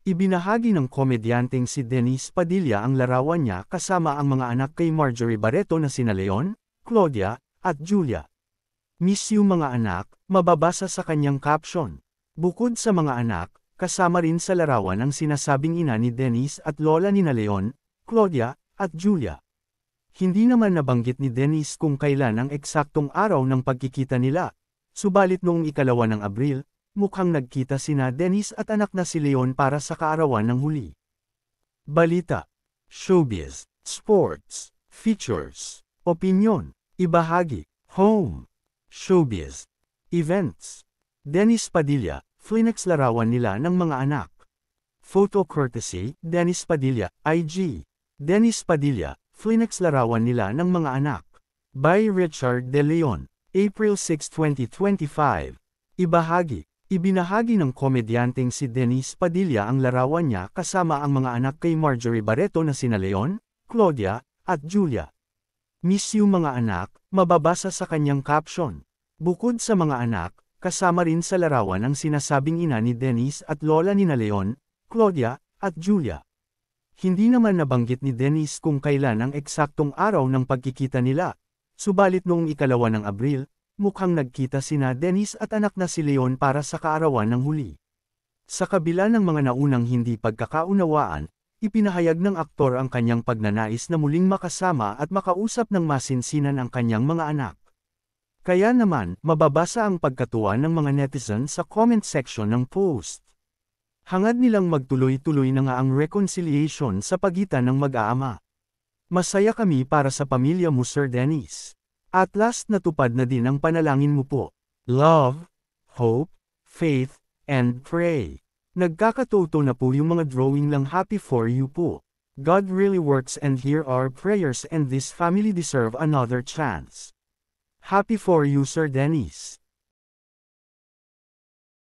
Ibinahagi ng komedyanteng si Denise Padilla ang larawan niya kasama ang mga anak kay Marjorie Barreto na sina Leon, Claudia, at Julia. Miss you mga anak, mababasa sa kanyang caption. Bukod sa mga anak, kasama rin sa larawan ang sinasabing ina ni Denise at lola nina Leon, Claudia, at Julia. Hindi naman nabanggit ni Denise kung kailan ang eksaktong araw ng pagkikita nila, subalit noong 2 ng Abril, mukhang nagkita sina Denise at anak na si Leon para sa kaarawan ng huli. Balita, showbiz, sports, features, opinyon, ibahagi, home, showbiz, events. Denise Padilla, Flinex larawan nila ng mga anak. Photo courtesy, Denise Padilla, IG. Denise Padilla, Flinex larawan nila ng mga anak. By Richard De Leon, April 6, 2025. Ibahagi. Ibinahagi ng komedyanteng si Denise Padilla ang larawan niya kasama ang mga anak kay Marjorie Barreto na sina Leon, Claudia, at Julia. Miss you mga anak, mababasa sa kanyang caption. Bukod sa mga anak, kasama rin sa larawan ang sinasabing ina ni Denise at lola nina Leon, Claudia, at Julia. Hindi naman nabanggit ni Denise kung kailan ang eksaktong araw ng pagkikita nila, subalit noong 2 ng Abril, mukhang nagkita sina Denise at anak na si Leon para sa kaarawan ng huli. Sa kabila ng mga naunang hindi pagkakaunawaan, ipinahayag ng aktor ang kanyang pagnanais na muling makasama at makausap ng masinsinan ang kanyang mga anak. Kaya naman, mababasa ang pagkatuwa ng mga netizen sa comment section ng post. Hangad nilang magtuloy-tuloy na nga ang reconciliation sa pagitan ng mag-aama. Masaya kami para sa pamilya mo Sir Dennis. At last natupad na din ang panalangin mo po. Love, hope, faith, and pray. Nagkakatuto na po yung mga drawing lang happy for you po. God really works and hear our prayers and this family deserve another chance. Happy for you Sir Dennis.